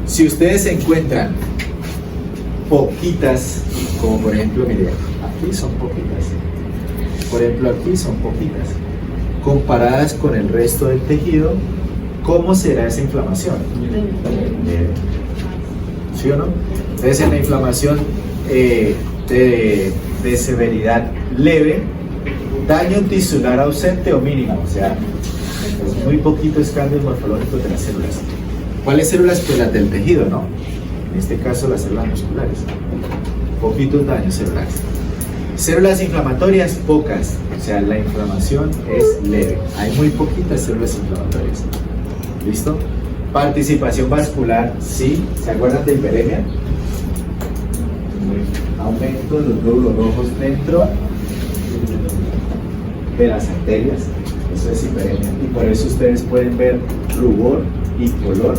Si ustedes encuentran poquitas, como por ejemplo, mire, aquí son poquitas, por ejemplo aquí son poquitas, comparadas con el resto del tejido, ¿cómo será esa inflamación? ¿Sí o no? Entonces en la inflamación de severidad leve, daño tisular ausente o mínimo, o sea, muy poquitos cambios morfológicos de las células. ¿Cuáles células? Pues las del tejido, ¿no? En este caso las células musculares. Poquitos daños celulares. Células inflamatorias, pocas. O sea, la inflamación es leve. Hay muy poquitas células inflamatorias. ¿Listo? Participación vascular, sí. ¿Se acuerdan de hiperemia? Aumento de los glóbulos rojos dentro de las arterias. Eso es hiperemia. Y por eso ustedes pueden ver rubor y color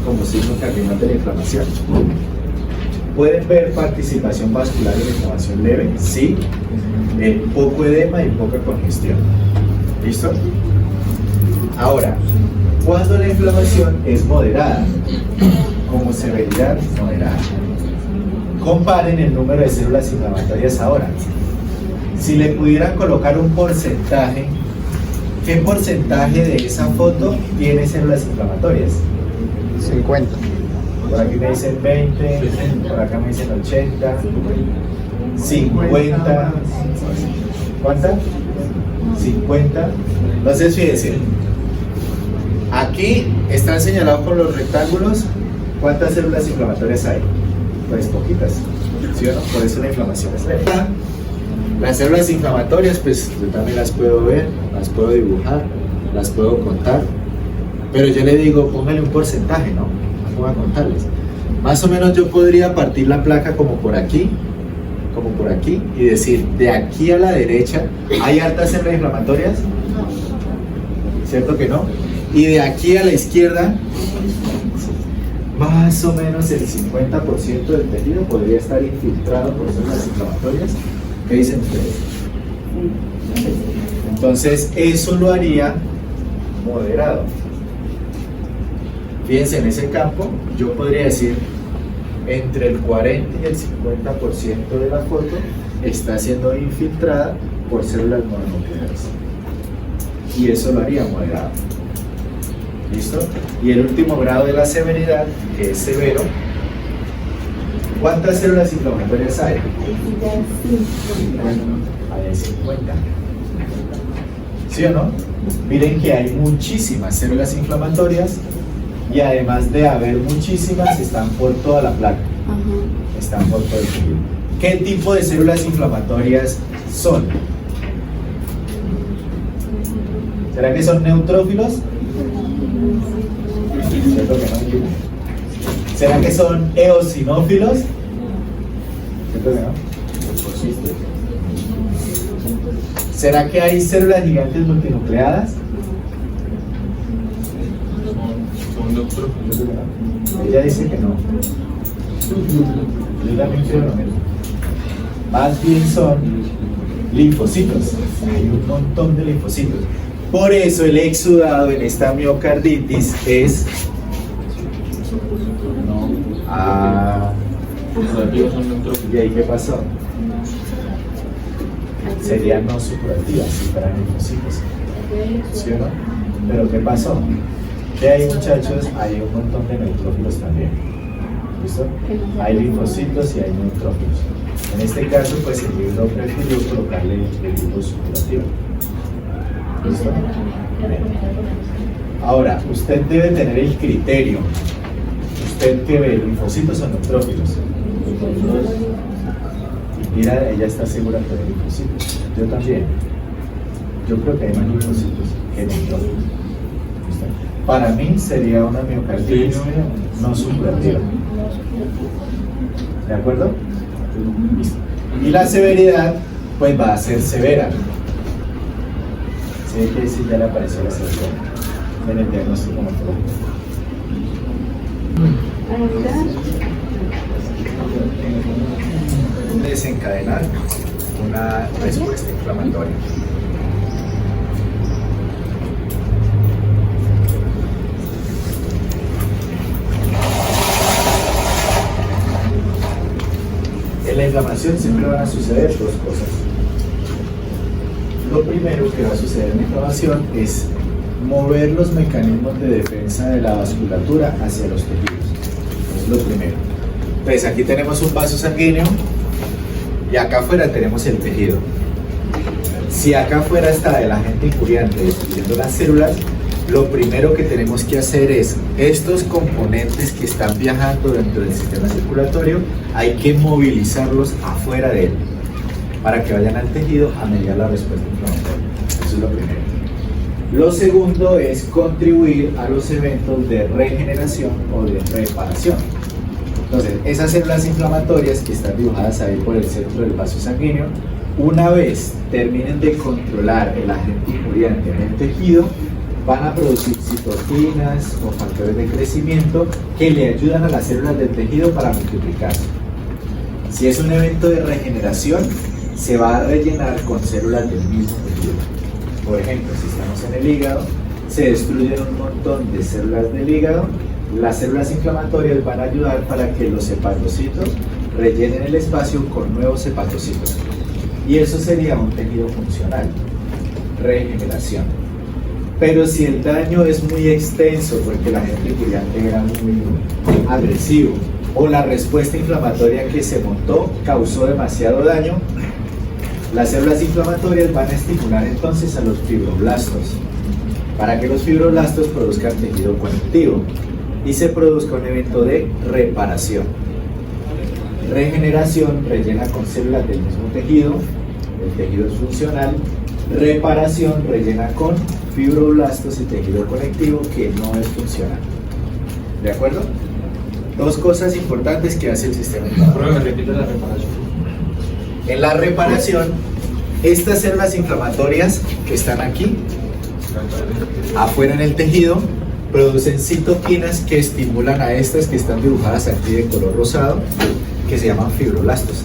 como signo cardinal de la inflamación. Pueden ver participación vascular en la inflamación leve, sí, poco edema y poca congestión. ¿Listo? Ahora, cuando la inflamación es moderada, como severidad moderada, comparen el número de células inflamatorias ahora. Si le pudieran colocar un porcentaje, ¿qué porcentaje de esa foto tiene células inflamatorias? 50. Por aquí me dicen 20, por acá me dicen 80, 50. ¿Cuántas? 50. Entonces fíjense, aquí están señalados con los rectángulos cuántas células inflamatorias hay. Pues poquitas, ¿sí o no? Por eso la inflamación es leve. Las células inflamatorias, pues yo también las puedo ver, las puedo dibujar, las puedo contar, pero yo le digo, póngale un porcentaje, ¿no? Voy a contarles. Más o menos yo podría partir la placa como por aquí, y decir, de aquí a la derecha, ¿hay altas células inflamatorias? ¿Cierto que no? Y de aquí a la izquierda, más o menos el 50% del tejido podría estar infiltrado por células inflamatorias. ¿Qué dicen ustedes? Entonces, eso lo haría moderado. Fíjense, en ese campo, yo podría decir, entre el 40 y el 50% de la foto está siendo infiltrada por células mononucleares. Y eso lo haría moderado. ¿Listo? Y el último grado de la severidad, que es severo, ¿cuántas células inflamatorias hay? Hay 50. ¿Sí o no? Miren que hay muchísimas células inflamatorias y además de haber muchísimas, están por toda la placa. Están por todo el tejido. ¿Qué tipo de células inflamatorias son? ¿Será que son neutrófilos? ¿Cierto que no? ¿Será que son eosinófilos? ¿Cierto que no? ¿Será que hay células gigantes multinucleadas? Ella dice que no. Yo también creo lo mismo. Más bien son linfocitos. Hay un montón de linfocitos. Por eso el exudado en esta miocarditis es ¿y ahí qué pasó? Sería no supurativa si fueran linfocitos. ¿Sí o no? Pero ¿qué pasó? ¿Qué hay, muchachos? Hay un montón de neutrófilos también. ¿Listo? Hay linfocitos y hay neutrófilos. En este caso, pues el libro prefirió colocarle el tipo supurativo. ¿Listo? Ahora, usted debe tener el criterio. ¿Usted qué ve? ¿Linfocitos o neutrófilos? Mira, ella está segura que hay linfocitos. Yo también. Yo creo que hay más linfocitos que neutrófilos. ¿Listo? Para mí sería una miocarditis no supurativa. ¿De acuerdo? Listo. Y la severidad, pues va a ser severa. Sí, que sí, ya le apareció la severidad en el diagnóstico morfológico. Desencadenar una respuesta inflamatoria. la inflamación siempre van a suceder dos cosas. Lo primero que va a suceder en la inflamación es mover los mecanismos de defensa de la vasculatura hacia los tejidos. Eso es lo primero. Entonces aquí tenemos un vaso sanguíneo y acá afuera tenemos el tejido. Si acá afuera está el agente injuriante destruyendo las células, lo primero que tenemos que hacer es estos componentes que están viajando dentro del sistema circulatorio, hay que movilizarlos afuera de él para que vayan al tejido a mediar la respuesta inflamatoria. Eso es lo primero. Lo segundo es contribuir a los eventos de regeneración o de reparación. Entonces, esas células inflamatorias que están dibujadas ahí por el centro del vaso sanguíneo, una vez terminen de controlar el agente injuriante en el tejido, van a producir citoquinas o factores de crecimiento que le ayudan a las células del tejido para multiplicarse. Si es un evento de regeneración, se va a rellenar con células del mismo tejido. Por ejemplo, si estamos en el hígado, se destruyen un montón de células del hígado. Las células inflamatorias van a ayudar para que los hepatocitos rellenen el espacio con nuevos hepatocitos. Y eso sería un tejido funcional, regeneración. Pero si el daño es muy extenso porque el agente injuriante era muy agresivo o la respuesta inflamatoria que se montó causó demasiado daño, las células inflamatorias van a estimular entonces a los fibroblastos para que los fibroblastos produzcan tejido conectivo y se produzca un evento de reparación. Regeneración rellena con células del mismo tejido, el tejido es funcional. Reparación rellena con fibroblastos y tejido conectivo que no es funcional. ¿De acuerdo? Dos cosas importantes que hace el sistema inmunológico. Repite la reparación. En la reparación, estas células inflamatorias que están aquí, afuera en el tejido, producen citoquinas que estimulan a estas que están dibujadas aquí de color rosado, que se llaman fibroblastos,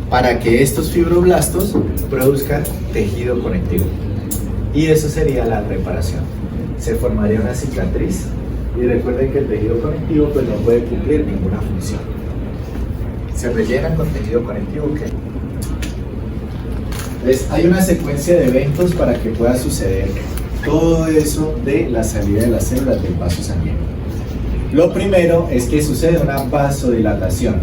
para que estos fibroblastos produzcan tejido conectivo. Y eso sería la reparación. Se formaría una cicatriz y recuerden que el tejido conectivo pues no puede cumplir ninguna función. Se rellenan con tejido conectivo que hay una secuencia de eventos para que pueda suceder todo eso de la salida de las células del vaso sanguíneo. Lo primero es que sucede una vasodilatación.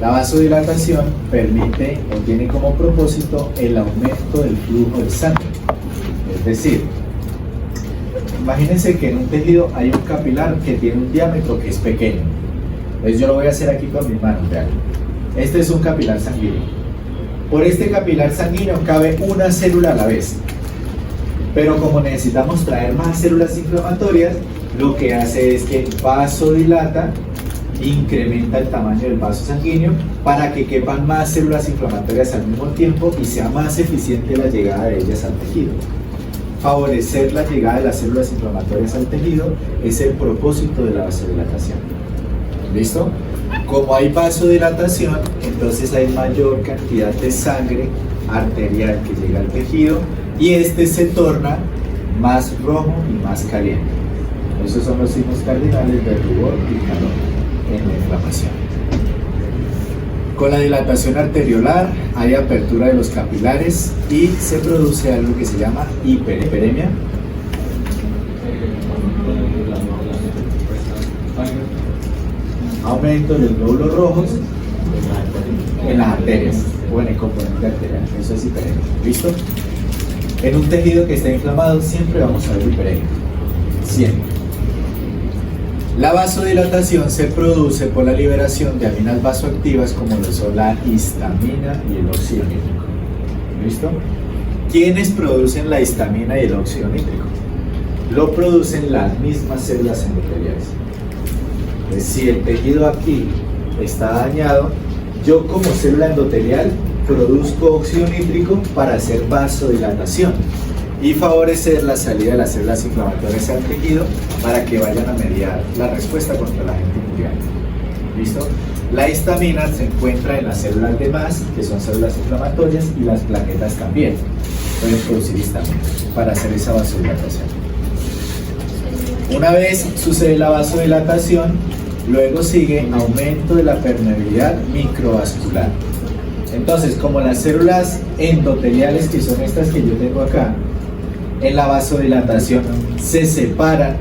La vasodilatación permite o tiene como propósito el aumento del flujo de sangre. Es decir, imagínense que en un tejido hay un capilar que tiene un diámetro que es pequeño. Entonces yo lo voy a hacer aquí con mis manos, vean. Este es un capilar sanguíneo. Por este capilar sanguíneo cabe una célula a la vez. Pero como necesitamos traer más células inflamatorias, lo que hace es que vasodilata, incrementa el tamaño del vaso sanguíneo para que quepan más células inflamatorias al mismo tiempo y sea más eficiente la llegada de ellas al tejido. Favorecer la llegada de las células inflamatorias al tejido es el propósito de la vasodilatación. ¿Listo? Como hay vasodilatación, entonces hay mayor cantidad de sangre arterial que llega al tejido y este se torna más rojo y más caliente. Esos son los signos cardinales del rubor y calor en la inflamación. Con la dilatación arteriolar hay apertura de los capilares y se produce algo que se llama hiperemia. Aumento de los glóbulos rojos en las arterias o en el componente arterial. Eso es hiperemia. ¿Listo? En un tejido que está inflamado siempre vamos a ver hiperemia. Siempre. La vasodilatación se produce por la liberación de aminas vasoactivas como lo son la histamina y el óxido nítrico. ¿Listo? ¿Quiénes producen la histamina y el óxido nítrico? Lo producen las mismas células endoteliales. Pues si el tejido aquí está dañado, yo como célula endotelial produzco óxido nítrico para hacer vasodilatación y favorecer la salida de las células inflamatorias al tejido para que vayan a mediar la respuesta contra el agente injuriante. ¿Listo? La histamina se encuentra en las células de mast, que son células inflamatorias, y las plaquetas también pueden producir histamina para hacer esa vasodilatación. Una vez sucede la vasodilatación, Luego sigue aumento de la permeabilidad microvascular. Entonces, como las células endoteliales, que son estas que yo tengo acá, en la vasodilatación se separan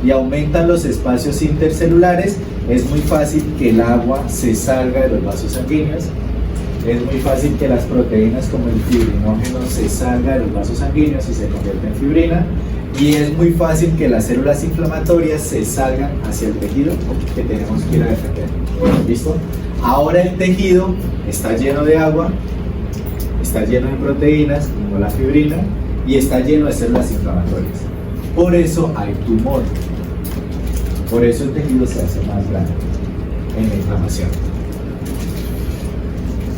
y aumentan los espacios intercelulares, es muy fácil que el agua se salga de los vasos sanguíneos, es muy fácil que las proteínas como el fibrinógeno se salga de los vasos sanguíneos y se convierta en fibrina, y es muy fácil que las células inflamatorias se salgan hacia el tejido que tenemos que ir a defender. ¿Listo? Ahora el tejido está lleno de agua, está lleno de proteínas como la fibrina y está lleno de células inflamatorias. Por eso hay tumor. Por eso el tejido se hace más grande en la inflamación.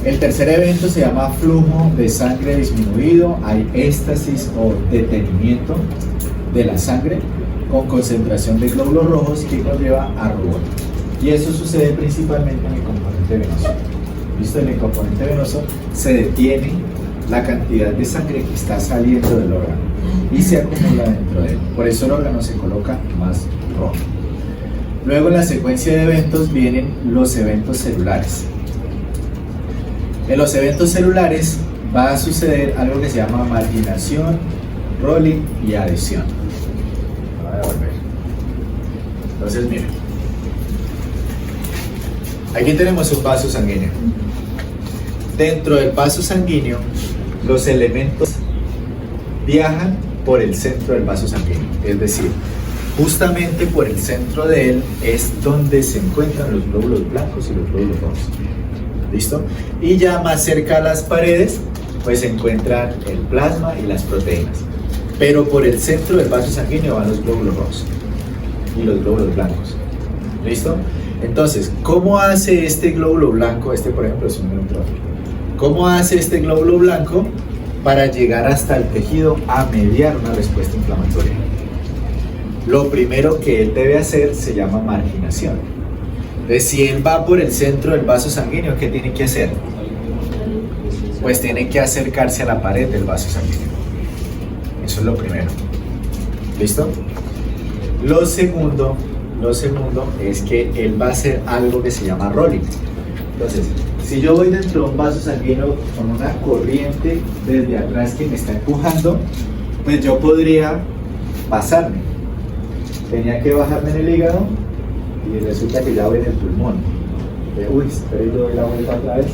El tercer evento se llama flujo de sangre disminuido. Hay éstasis o detenimiento de la sangre con concentración de glóbulos rojos que conlleva a rubor. Y eso sucede principalmente en el componente venoso. ¿Listo? En el componente venoso se detiene la cantidad de sangre que está saliendo del órgano y se acumula dentro de él. Por eso el órgano se coloca más rojo. Luego en la secuencia de eventos vienen los eventos celulares. En los eventos celulares va a suceder algo que se llama marginación, rolling y adhesión. Voy a devolver. Entonces miren, aquí tenemos un vaso sanguíneo. Dentro del vaso sanguíneo, los elementos viajan por el centro del vaso sanguíneo, es decir, justamente por el centro de él es donde se encuentran los glóbulos blancos y los glóbulos rojos. ¿Listo? Y ya más cerca a las paredes, pues se encuentran el plasma y las proteínas. Pero por el centro del vaso sanguíneo van los glóbulos rojos y los glóbulos blancos. ¿Listo? Entonces, ¿cómo hace este glóbulo blanco? Este, por ejemplo, es un neutrófilo. ¿Cómo hace este glóbulo blanco para llegar hasta el tejido a mediar una respuesta inflamatoria? Lo primero que él debe hacer se llama marginación. Entonces, si él va por el centro del vaso sanguíneo, ¿qué tiene que hacer? Pues tiene que acercarse a la pared del vaso sanguíneo. Eso es lo primero. ¿Listo? Lo segundo es que él va a hacer algo que se llama rolling. Entonces, si yo voy dentro de un vaso sanguíneo con una corriente desde atrás que me está empujando, pues yo podría pasarme. Tenía que bajarme en el hígado y resulta que ya voy en el pulmón. Uy, espero y doy la vuelta otra vez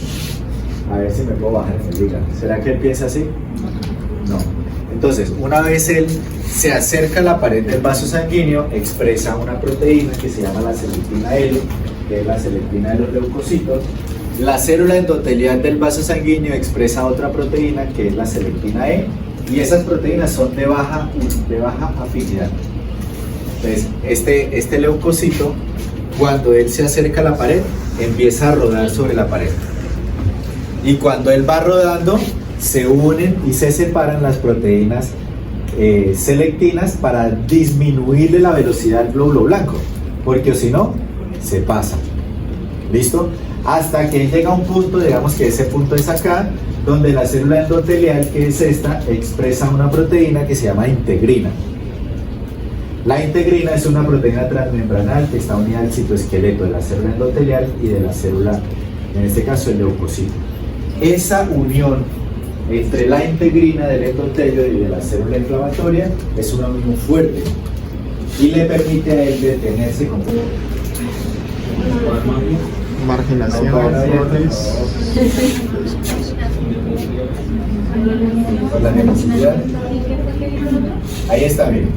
a ver si me puedo bajar en el hígado. ¿Será que él piensa así? No. Entonces, una vez él se acerca a la pared del vaso sanguíneo, expresa una proteína que se llama la selectina L, que es la selectina de los leucocitos. La célula endotelial del vaso sanguíneo expresa otra proteína que es la selectina E, y esas proteínas son de baja afinidad. Entonces, este leucocito, cuando él se acerca a la pared, empieza a rodar sobre la pared. Y cuando él va rodando, se unen y se separan las proteínas selectinas para disminuirle la velocidad al glóbulo blanco, porque si no, se pasa. ¿Listo? Hasta que llega a un punto, digamos que ese punto es acá, donde la célula endotelial, que es esta, expresa una proteína que se llama integrina. La integrina es una proteína transmembranal que está unida al citoesqueleto de la célula endotelial y de la célula, en este caso el leucocito. Esa unión entre la integrina del endotelio y de la célula inflamatoria es una unión fuerte y le permite a él detenerse con marginación. Por la necesidad. Ahí está bien.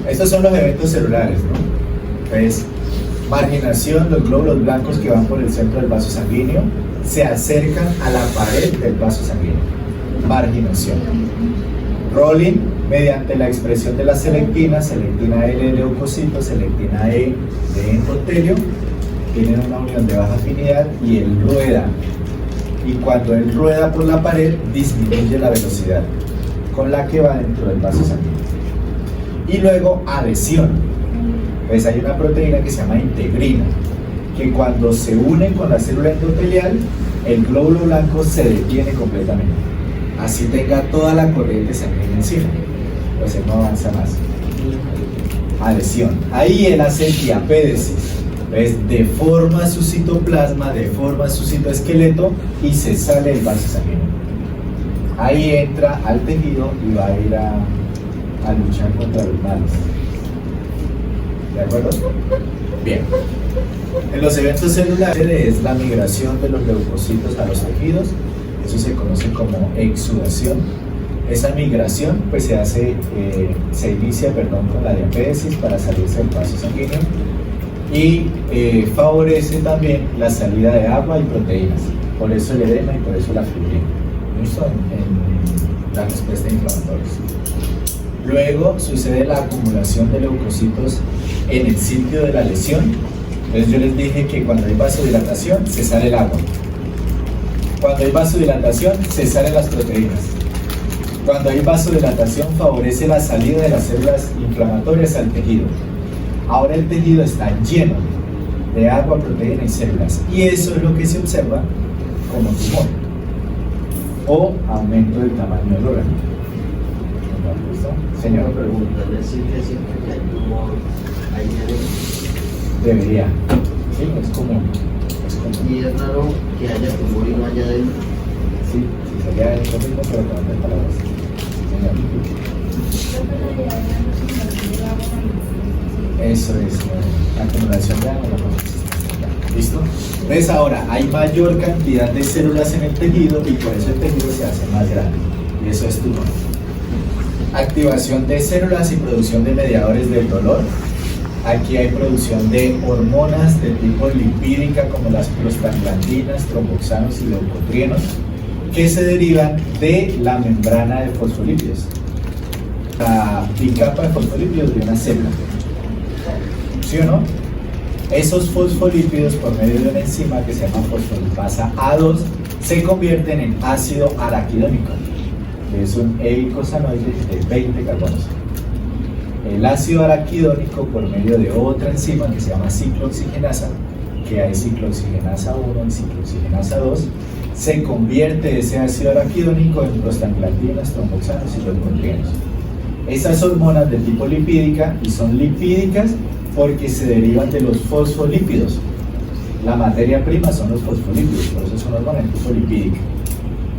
Estos son los eventos celulares, ¿no? Pues, marginación, los glóbulos blancos que van por el centro del vaso sanguíneo se acercan a la pared del vaso sanguíneo. Marginación. Rolling, mediante la expresión de las selectinas, selectina L de leucocitos, selectina E de endotelio, tienen una unión de baja afinidad y él rueda. Y cuando él rueda por la pared, disminuye la velocidad con la que va dentro del vaso sanguíneo. Y luego adhesión. Pues hay una proteína que se llama integrina, que cuando se une con la célula endotelial, el glóbulo blanco se detiene completamente. Así tenga toda la corriente sanguínea encima, pues él no avanza más. adhesión. Ahí él hace diapédesis. Deforma su citoplasma, deforma su citoesqueleto y se sale del vaso sanguíneo. Ahí entra al tejido y va a ir a luchar contra los males. ¿De acuerdo? Bien. En los eventos celulares es la migración de los leucocitos a los tejidos. Eso se conoce como exudación. Esa migración pues se inicia con la diapédesis para salirse del vaso sanguíneo y favorece también la salida de agua y proteínas. Por eso el edema y por eso la fibrina. ¿Listo? En la respuesta inflamatoria. Luego sucede la acumulación de leucocitos en el sitio de la lesión. Entonces yo les dije que cuando hay vasodilatación se sale el agua. Cuando hay vasodilatación se salen las proteínas. Cuando hay vasodilatación favorece la salida de las células inflamatorias al tejido. Ahora el tejido está lleno de agua, proteína y células. Y eso es lo que se observa como tumor o aumento del tamaño del órgano. Señor, pregunta, ¿es decir que siempre que hay tumor hay edema? Debería. Sí, es común. Y es raro que haya tumor y no haya edema. Sí, sería eso mismo, pero con otras palabras. Señor. Eso es, la acumulación de agua. ¿Listo? Entonces ahora hay mayor cantidad de células en el tejido y por eso el tejido se hace más grande. Y eso es tumor. Activación de células y producción de mediadores del dolor. Aquí hay producción de hormonas de tipo lipídica como las prostaglandinas, tromboxanos y leucotrienos que se derivan de la membrana de fosfolípidos. La bicapa de fosfolípidos de una célula. ¿Sí o no? Esos fosfolípidos por medio de una enzima que se llama fosfolipasa A2 se convierten en ácido araquidónico. Es un eicosanoide de 20 carbonos. El ácido araquidónico por medio de otra enzima que se llama ciclooxigenasa, que hay ciclooxigenasa 1 y ciclooxigenasa 2, se convierte ese ácido araquidónico en prostaglandinas, tromboxanos y leucotrienos. Esas hormonas de tipo lipídica, y son lipídicas porque se derivan de los fosfolípidos. La materia prima son los fosfolípidos, por eso son hormonas de tipo lipídica.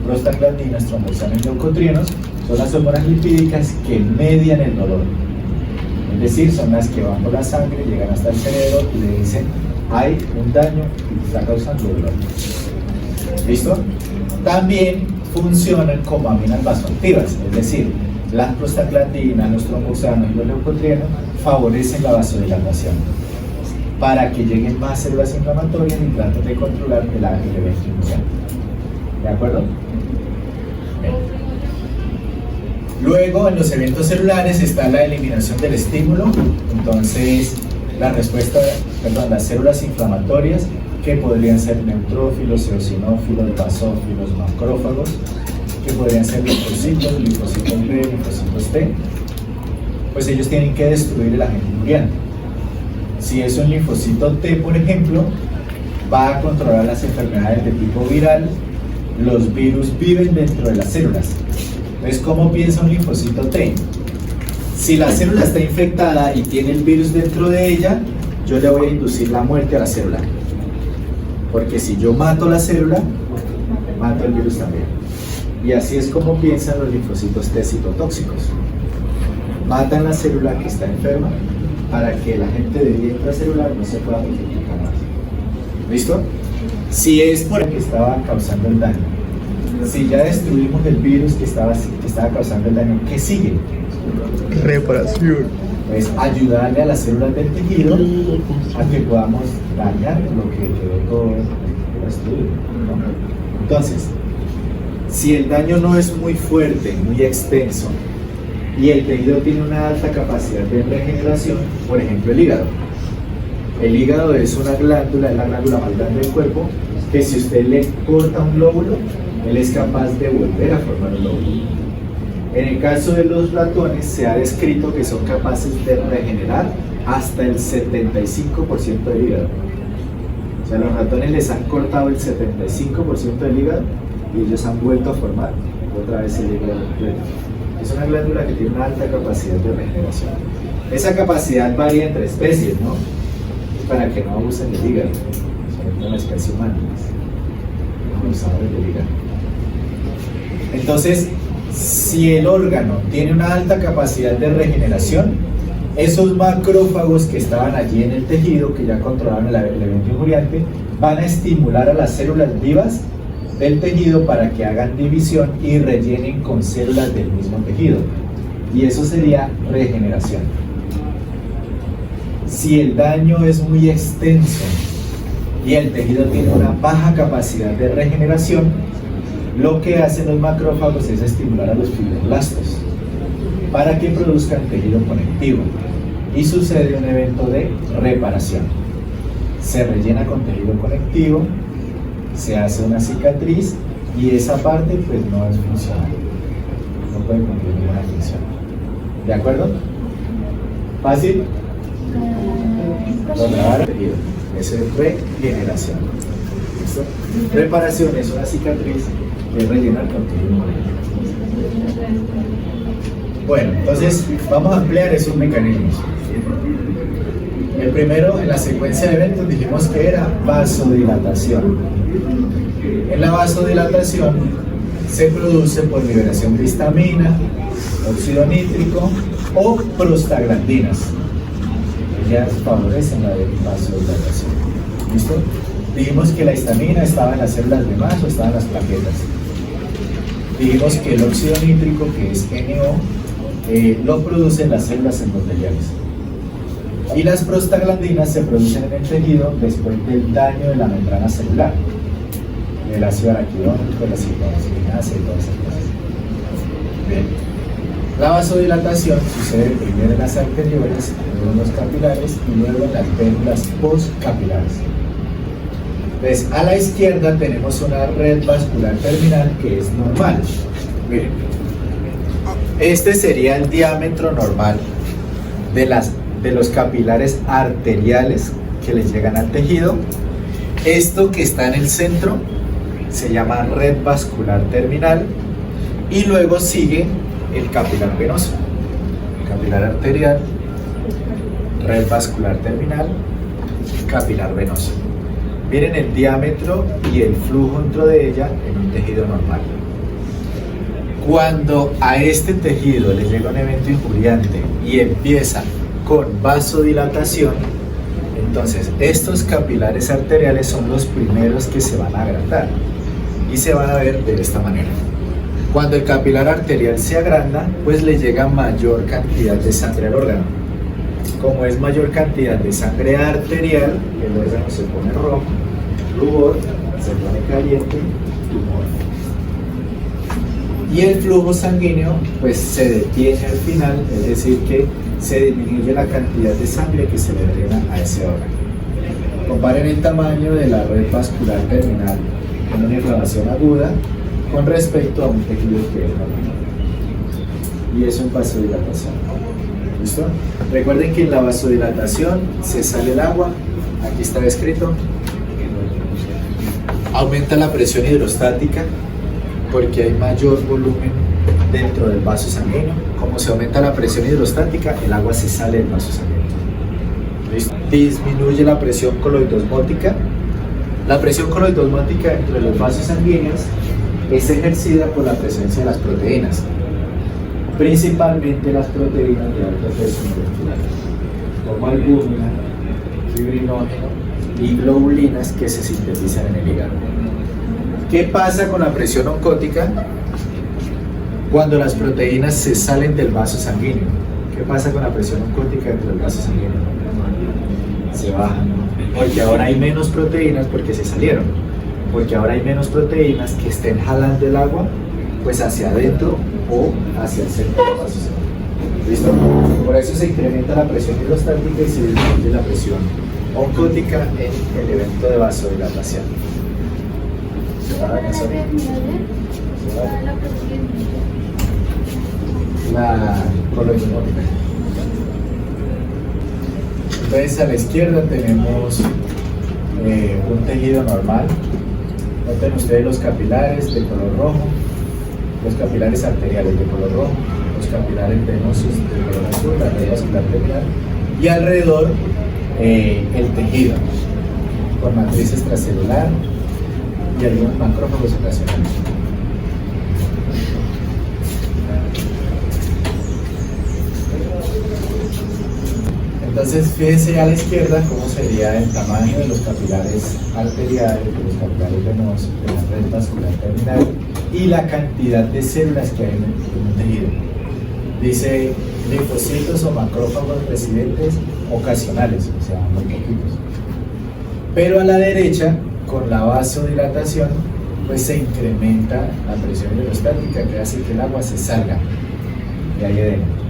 Prostaglandinas, tromboxanos y leucotrienos son las hormonas lipídicas que median el dolor. Es decir, son las que van por la sangre, llegan hasta el cerebro y le dicen hay un daño y está causando dolor. ¿Listo? También funcionan como aminas vasoactivas, es decir, las prostaglandinas, los tromboxanos y los leucotrienos favorecen la vasodilatación para que lleguen más células inflamatorias y traten de controlar el evento inicial. ¿De acuerdo? Bien. Luego, en los eventos celulares está la eliminación del estímulo. Entonces, las células inflamatorias, que podrían ser neutrófilos, eosinófilos, basófilos, macrófagos, que podrían ser linfocitos, linfocitos B, linfocitos T, pues ellos tienen que destruir el agente injuriante. Si es un linfocito T, por ejemplo, va a controlar las enfermedades de tipo viral. Los virus viven dentro de las células. Entonces, ¿cómo piensa un linfocito T? Si la célula está infectada y tiene el virus dentro de ella, yo le voy a inducir la muerte a la célula. Porque si yo mato la célula, mato el virus también. Y así es como piensan los linfocitos T citotóxicos. Matan la célula que está enferma para que el agente de intracelular no se pueda multiplicar más. ¿Listo? Si es por el que estaba causando el daño, si ya destruimos el virus que estaba causando el daño, ¿qué sigue? Reparación. Pues ayudarle a las células del tejido a que podamos dañar lo que quedó destruido, ¿no? Entonces, si el daño no es muy fuerte, muy extenso, y el tejido tiene una alta capacidad de regeneración, por ejemplo el hígado. El hígado es una glándula, es la glándula más grande del cuerpo, que si usted le corta un lóbulo, él es capaz de volver a formar un lóbulo. En el caso de los ratones se ha descrito que son capaces de regenerar hasta el 75% del hígado. O sea, los ratones les han cortado el 75% del hígado y ellos han vuelto a formar otra vez el hígado completo. Es una glándula que tiene una alta capacidad de regeneración. Esa capacidad varía entre especies, ¿no? Para que no abusen del hígado, sobre todo en la especie humana, los abusadores del hígado. Entonces, si el órgano tiene una alta capacidad de regeneración, esos macrófagos que estaban allí en el tejido, que ya controlaban el evento injuriante, van a estimular a las células vivas del tejido para que hagan división y rellenen con células del mismo tejido. Y eso sería regeneración. Si el daño es muy extenso y el tejido tiene una baja capacidad de regeneración, lo que hacen los macrófagos es estimular a los fibroblastos para que produzcan tejido conectivo y sucede un evento de reparación. Se rellena con tejido conectivo, se hace una cicatriz y esa parte pues no es funcional, no puede cumplir ninguna función. ¿De acuerdo? ¿Fácil? Reparar el tejido, eso es regeneración. ¿Listo? Reparación es una cicatriz, es rellenar con tejido conectivo. Bueno, entonces vamos a ampliar esos mecanismos. El primero, en la secuencia de eventos, dijimos que era vasodilatación. En la vasodilatación se produce por liberación de histamina, óxido nítrico o prostaglandinas. Ellas favorecen la vasodilatación. ¿Listo? Dijimos que la histamina estaba en las células de masa o estaba en las plaquetas. Dijimos que el óxido nítrico, que es NO, lo producen las células endoteliales. Y las prostaglandinas se producen en el tejido después del daño de la membrana celular, del ácido araquidónico, la citocinasa y todas esas cosas. Bien. La vasodilatación sucede primero en las arterioles, luego en los capilares y luego en las vértebras postcapilares. Entonces, a la izquierda tenemos una red vascular terminal que es normal. Miren, este sería el diámetro normal de los capilares arteriales que les llegan al tejido. Esto que está en el centro se llama red vascular terminal y luego sigue el capilar venoso, capilar arterial, red vascular terminal, capilar venoso. Miren el diámetro y el flujo dentro de ella en un tejido normal. Cuando a este tejido le llega un evento injuriante y empieza con vasodilatación, entonces estos capilares arteriales son los primeros que se van a agrandar y se van a ver de esta manera. Cuando el capilar arterial se agranda, pues le llega mayor cantidad de sangre al órgano. Como es mayor cantidad de sangre arterial, el órgano se pone rojo, rubor, se pone caliente, tumor. Y el flujo sanguíneo pues se detiene al final, es decir que se disminuye la cantidad de sangre que se le drena a ese órgano. Comparen el tamaño de la red vascular terminal con una inflamación aguda con respecto a un tejido que es normal. Y eso es vasodilatación. ¿Listo? Recuerden que en la vasodilatación se sale el agua, aquí está descrito, aumenta la presión hidrostática porque hay mayor volumen dentro del vaso sanguíneo. Como se aumenta la presión hidrostática, el agua se sale del vaso sanguíneo. ¿Listo? Disminuye la presión coloidosmótica. La presión coloidosmótica entre los vasos sanguíneos es ejercida por la presencia de las proteínas, principalmente las proteínas de alto peso molecular, como albúmina, fibrinógeno y globulinas que se sintetizan en el hígado. ¿Qué pasa con la presión oncótica cuando las proteínas se salen del vaso sanguíneo? ¿Qué pasa con la presión oncótica dentro del vaso sanguíneo? Se baja, porque ahora hay menos proteínas porque se salieron, porque ahora hay menos proteínas que estén jalando el agua pues hacia adentro o hacia el centro del vaso sanguíneo. ¿Listo? Por eso se incrementa la presión hidrostática y se disminuye la presión oncótica en el evento de vasodilatación. La coloidosmótica. Entonces a la izquierda tenemos un tejido normal. Noten ustedes los capilares de color rojo, los capilares arteriales de color rojo, los capilares venosos de color azul, la red vascular terminal, y alrededor el tejido, con matriz extracelular y algunos macrófagos ocasionales. Entonces, fíjense a la izquierda cómo sería el tamaño de los capilares arteriales, de los capilares venosos, de la red vascular terminal y la cantidad de células que hay en un tejido. Dice linfocitos o macrófagos residentes ocasionales, o sea, muy poquitos. Pero a la derecha, con la vasodilatación, pues se incrementa la presión hidrostática que hace que el agua se salga de ahí adentro.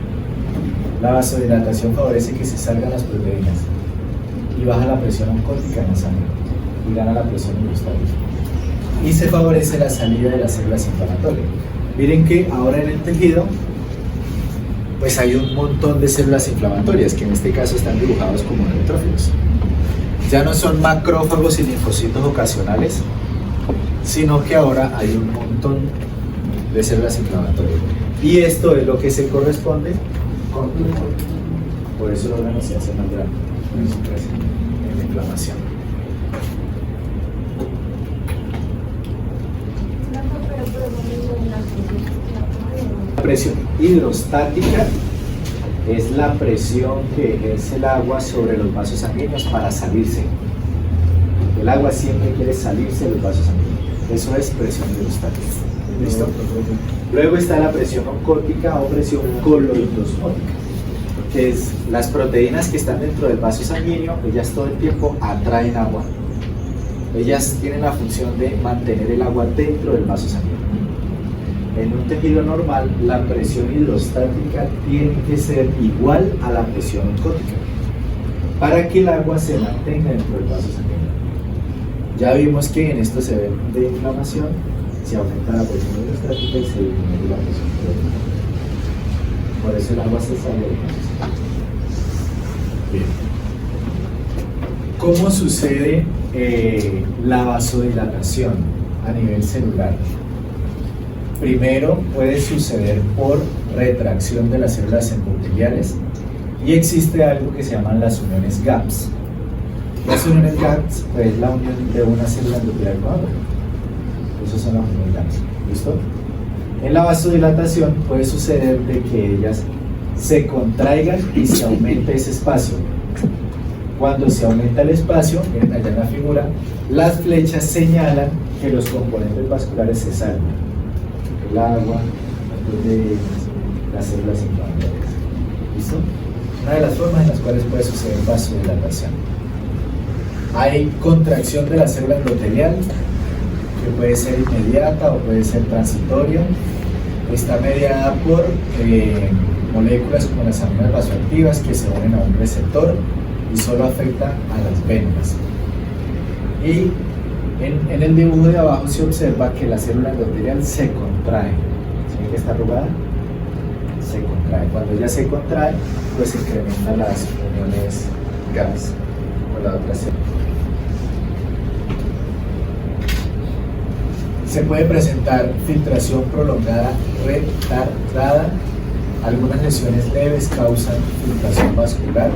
La vasodilatación favorece que se salgan las proteínas y baja la presión oncótica en la sangre y gana la presión hidrostática. Y se favorece la salida de las células inflamatorias. Miren que ahora en el tejido pues hay un montón de células inflamatorias que en este caso están dibujados como neutrófilos. Ya no son macrófagos y linfocitos ocasionales, sino que ahora hay un montón de células inflamatorias. Y esto es lo que se corresponde con tumor. Por eso el órgano se hace más grande en la inflamación. La presión hidrostática es la presión que ejerce el agua sobre los vasos sanguíneos para salirse. El agua siempre quiere salirse de los vasos sanguíneos. Eso es presión hidrostática. ¿Listo? Luego está la presión oncótica o presión coloidosmótica, que es las proteínas que están dentro del vaso sanguíneo, ellas todo el tiempo atraen agua. Ellas tienen la función de mantener el agua dentro del vaso sanguíneo. En un tejido normal, la presión hidrostática tiene que ser igual a la presión oncótica para que el agua se mantenga dentro del vaso sanguíneo. Ya vimos que en esto se ve de inflamación, se aumenta la presión hidrostática y se disminuye la presión oncótica. Por eso el agua se sale del vaso sanguíneo. Bien. ¿Cómo sucede la vasodilatación a nivel celular? Primero puede suceder por retracción de las células endoteliales y existe algo que se llaman las uniones GAPS. Las uniones GAPS es la unión de una célula endotelial con otra. Esas son las uniones GAPS. ¿Listo? En la vasodilatación puede suceder de que ellas se contraigan y se aumente ese espacio. Cuando se aumenta el espacio, miren allá en la figura, las flechas señalan que los componentes vasculares se salen. El agua, las proteínas, las células inflamatorias. ¿Listo? Una de las formas en las cuales puede suceder vasodilatación. Hay contracción de la célula endotelial, que puede ser inmediata o puede ser transitoria. Está mediada por moléculas como las aminas vasoactivas que se unen a un receptor y solo afecta a las venas. Y en el dibujo de abajo se observa que la célula endotelial se contrae. ¿Sí que está arrugada? Se contrae. Cuando ella se contrae, pues se incrementan las uniones GAPS con la otra célula. Se puede presentar filtración prolongada retardada. Algunas lesiones leves causan filtración vascular.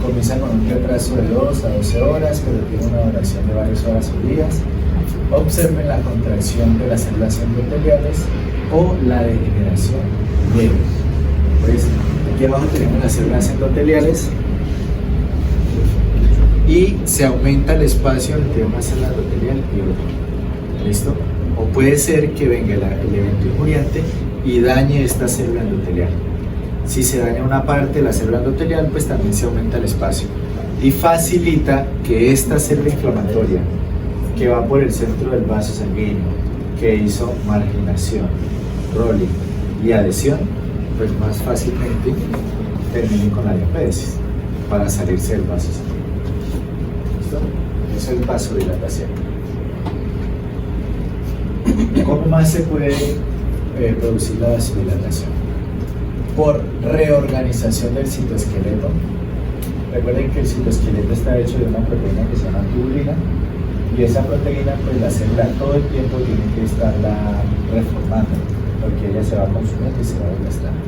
Comienza con un retraso de 2 a 12 horas, pero tiene una duración de varias horas o días. Observen la contracción de las células endoteliales o la degeneración leve. Pues, aquí abajo tenemos las células endoteliales y se aumenta el espacio entre una célula endotelial y otra. ¿Listo? O puede ser que venga el evento injuriante y dañe esta célula endotelial. Si se daña una parte de la célula endotelial, pues también se aumenta el espacio y facilita que esta célula inflamatoria que va por el centro del vaso sanguíneo, que hizo marginación, rolling y adhesión, pues más fácilmente termine con la diapéresis para salirse del vaso sanguíneo. ¿Listo? Eso es vasodilatación. ¿Cómo más se puede producir la vasodilatación? Por reorganización del citoesqueleto. Recuerden que el citoesqueleto está hecho de una proteína que se llama tubulina y esa proteína, pues la célula todo el tiempo tiene que estarla reformando. porque ella se va consumiendo y se va desgastando.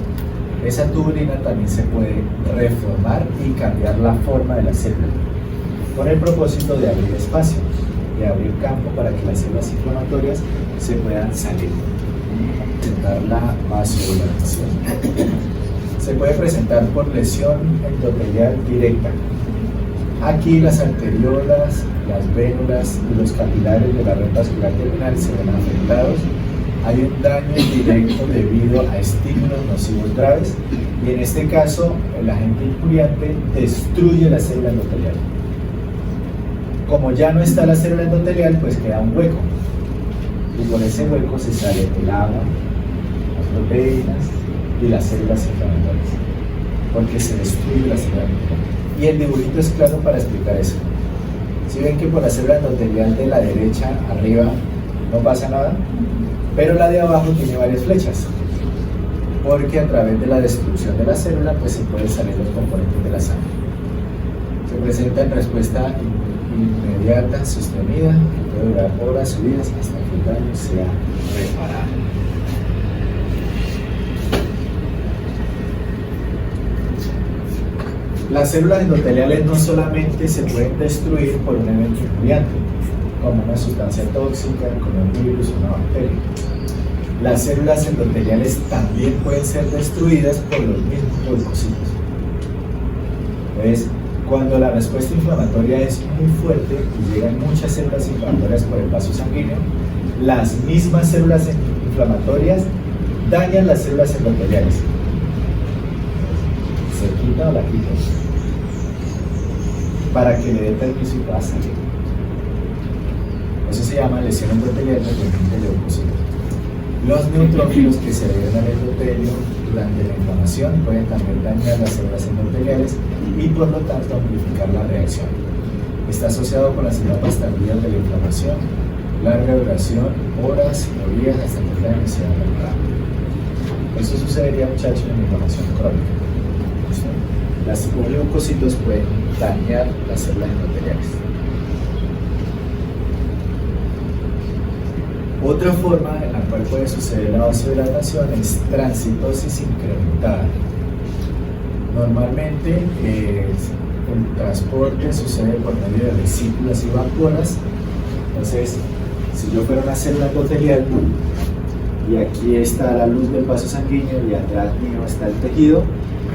Esa tubulina también se puede reformar y cambiar la forma de la célula, con el propósito de abrir espacio, de abrir campo para que las células inflamatorias se puedan salir. Presentar la vasodilatación. Se puede presentar por lesión endotelial directa. Aquí las arteriolas, las vénulas y los capilares de la red vascular terminal se ven afectados. Hay un daño directo debido a estímulos nocivos graves y en este caso el agente injuriante destruye la célula endotelial. Como ya no está la célula endotelial, pues queda un hueco y por ese hueco se sale el agua, las proteínas y las células inflamatorias, porque se destruye la célula endotelial. Y el dibujito es claro para explicar eso. Si ven que por la célula endotelial de la derecha arriba no pasa nada, pero la de abajo tiene varias flechas, porque a través de la destrucción de la célula pues se pueden salir los componentes de la sangre. Se presenta en respuesta inmediata, sostenida, que puede durar horas o días hasta que el daño sea reparado. Las células endoteliales no solamente se pueden destruir por un evento injuriante, como una sustancia tóxica, como un virus o una bacteria. Las células endoteliales también pueden ser destruidas por los mismos leucocitos. Entonces, cuando la respuesta inflamatoria es muy fuerte y llegan muchas células inflamatorias por el vaso sanguíneo, las mismas células inflamatorias dañan las células endoteliales. Se quita o la quitan para que le dé permiso y pueda salir. Eso se llama lesión endotelial dependiente de leucocitos. Los neutrófilos que se adhieren al endotelio durante la inflamación pueden también dañar las células endoteliales y por lo tanto amplificar la reacción. Está asociado con las etapas tardías de la inflamación, larga duración, horas o días hasta que el daño sea reparado. Eso sucedería, muchachos, en la inflamación crónica. Los leucocitos pueden dañar las células endoteliales. Otra forma en la cual puede suceder la vasodilatación es transitosis incrementada. Normalmente el transporte sucede por medio de vesículas y vacuolas. Entonces, si yo fuera una célula endotelial y aquí está la luz del vaso sanguíneo y atrás mío está el tejido,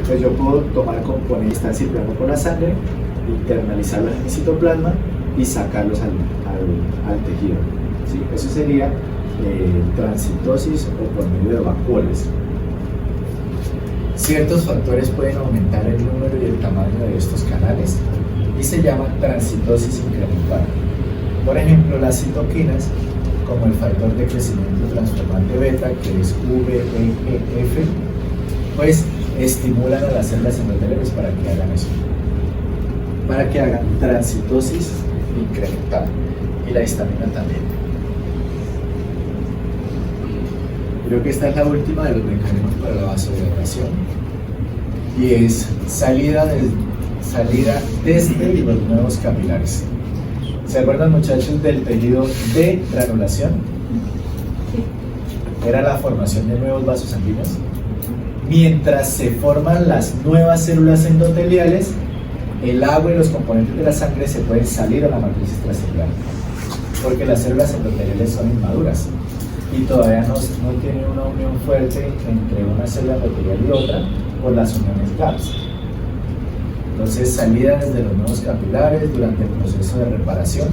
pues yo puedo tomar componentes que están circulando por la sangre, internalizarlos en mi citoplasma y sacarlos al tejido. ¿Sí? Eso sería transitosis o por medio de vacuolas. Ciertos factores pueden aumentar el número y el tamaño de estos canales y se llaman transitosis incrementada. Por ejemplo, las citoquinas, como el factor de crecimiento transformante beta, que es VEGF, pues estimulan a las células endoteliales para que hagan eso, para que hagan transitosis incrementada, y la histamina también. Creo que esta es la última de los mecanismos para la vasodilatación y es salida desde los nuevos capilares. ¿Se acuerdan, muchachos, del tejido de granulación? Era la formación de nuevos vasos sanguíneos. Mientras se forman las nuevas células endoteliales, el agua y los componentes de la sangre se pueden salir a la matriz extracelular, porque las células endoteliales son inmaduras y todavía no tienen una unión fuerte entre una célula endotelial y otra por las uniones GAPS. Entonces, salida desde los nuevos capilares durante el proceso de reparación,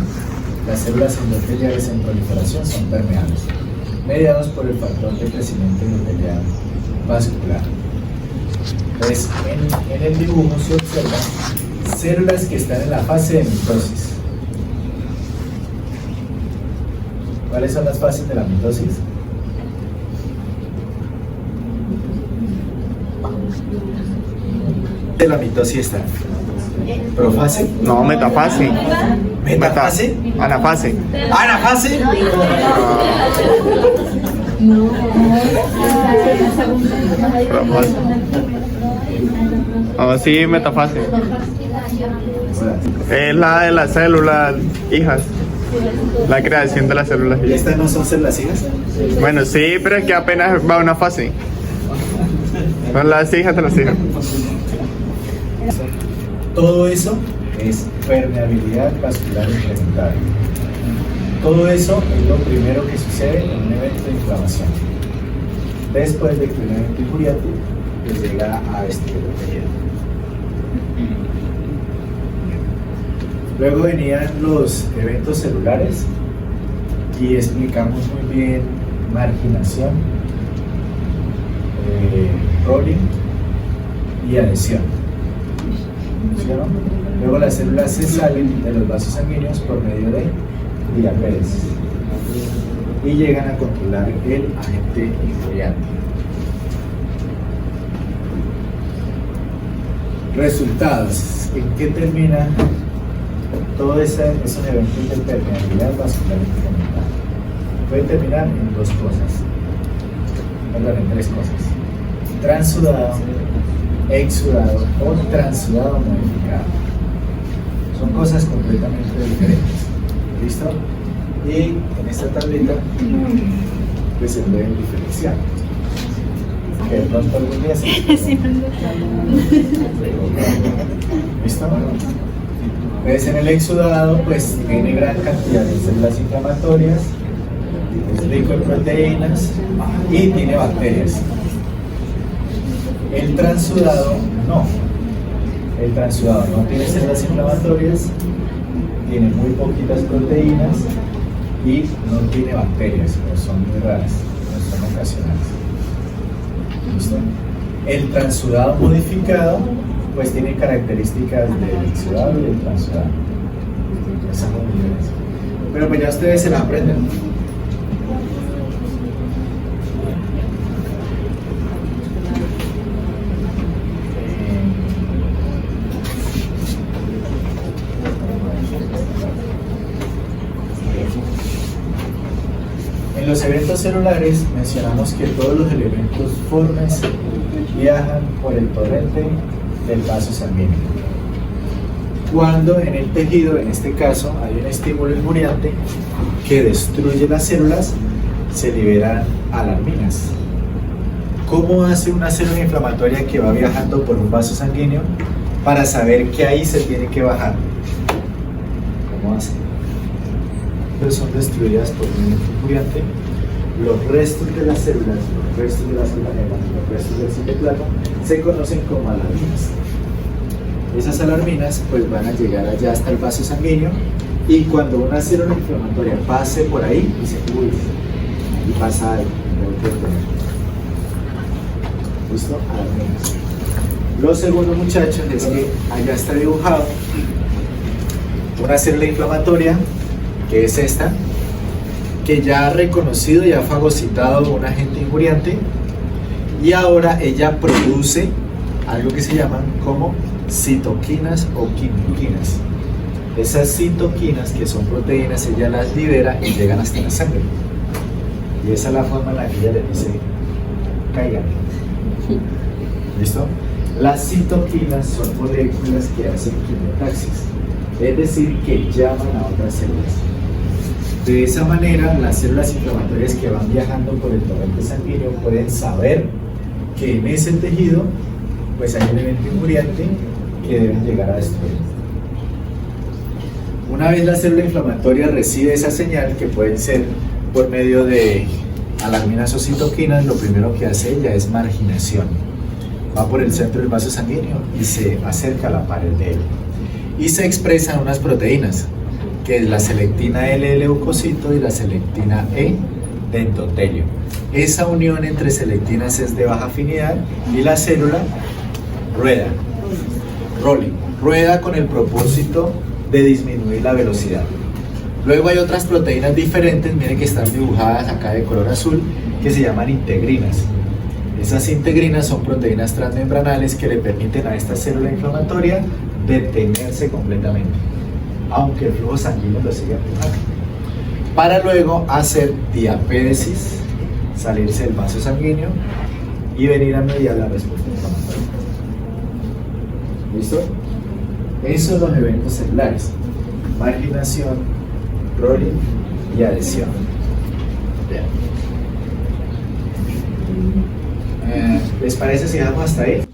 las células endoteliales en proliferación son permeables, mediados por el factor de crecimiento endotelial vascular. Entonces, en el dibujo se observan células que están en la fase de mitosis. ¿Cuáles son las fases de la mitosis? De la mitosis está profase. No, metafase. ¿Metafase? Anafase. ¿Anafase? Profase. Ah, sí, metafase. Es la de las células hijas. La creación de las células ¿Y hijas. estas no son células hijas? Bueno, sí, pero es que apenas va una fase. Son las hijas de las hijas. Todo eso es permeabilidad vascular incrementada. Todo eso es lo primero que sucede en un evento de inflamación. Después de que un evento injuriante pues llega a este tejido. Luego venían los eventos celulares y explicamos muy bien marginación, rolling y adhesión. ¿Sí o no? Luego las células se salen de los vasos sanguíneos por medio de diapéresis y llegan a controlar el agente injuriante. Resultados. ¿En qué termina todo esos eventos de permeabilidad vascular incrementada? Puede terminar en dos cosas, perdón, en tres cosas: transudado, exudado o transudado modificado. Son cosas completamente diferentes. ¿Listo? Y en esta tablita pues se pueden diferenciar. Que de pronto algún día se ¿listo? Pues en el exudado pues tiene gran cantidad de células inflamatorias, es rico en proteínas y tiene bacterias. El transudado no. El transudado no tiene células inflamatorias, tiene muy poquitas proteínas y no tiene bacterias, pero son muy raras, no son ocasionales. ¿Listo? El transudado modificado pues tiene características del exudado y del transudado. Esa es la diferencia. Pero pues ya ustedes se la aprenden. En los eventos celulares mencionamos que todos los elementos formes viajan por el torrente del vaso sanguíneo. Cuando en el tejido, en este caso, hay un estímulo injuriante que destruye las células, se liberan alarminas. ¿Cómo hace una célula inflamatoria que va viajando por un vaso sanguíneo para saber que ahí se tiene que bajar? ¿Cómo hace? Entonces son destruidas por un injuriante. Los restos de las células, los restos de las organelas, los restos del citoplasma se conocen como alarminas. Esas alarminas pues van a llegar allá hasta el vaso sanguíneo y cuando una célula inflamatoria pase por ahí, dice, uy, y pasa algo, tengo que detener. ¿Listo? Alarminas. Lo segundo, muchachos, es que allá está dibujado una célula inflamatoria, que es esta, que ya ha reconocido y ha fagocitado un agente injuriante y ahora ella produce algo que se llaman como citoquinas o quimoquinas. Esas citoquinas, que son proteínas, ella las libera y llegan hasta la sangre. Y esa es la forma en la que ella le dice, caigan. ¿Listo? Las citoquinas son moléculas que hacen quimiotaxis, es decir, que llaman a otras células. De esa manera, las células inflamatorias que van viajando por el torrente sanguíneo pueden saber que en ese tejido pues hay un evento injuriante que deben llegar a destruir. Una vez la célula inflamatoria recibe esa señal, que pueden ser por medio de alarminas o citoquinas, lo primero que hace ella es marginación. Va por el centro del vaso sanguíneo y se acerca a la pared de él. Y se expresan unas proteínas, que es la selectina L leucocito y la selectina E de endotelio. Esa unión entre selectinas es de baja afinidad y la célula rueda con el propósito de disminuir la velocidad. Luego hay otras proteínas diferentes, miren que están dibujadas acá de color azul, que se llaman integrinas. Esas integrinas son proteínas transmembranales que le permiten a esta célula inflamatoria detenerse completamente, aunque el flujo sanguíneo lo siga empujando, para luego hacer diapéresis, salirse del vaso sanguíneo y venir a mediar la respuesta inflamatoria. ¿Listo? Esos son los eventos celulares: marginación, rolling y adhesión. ¿Les parece si dejamos hasta ahí?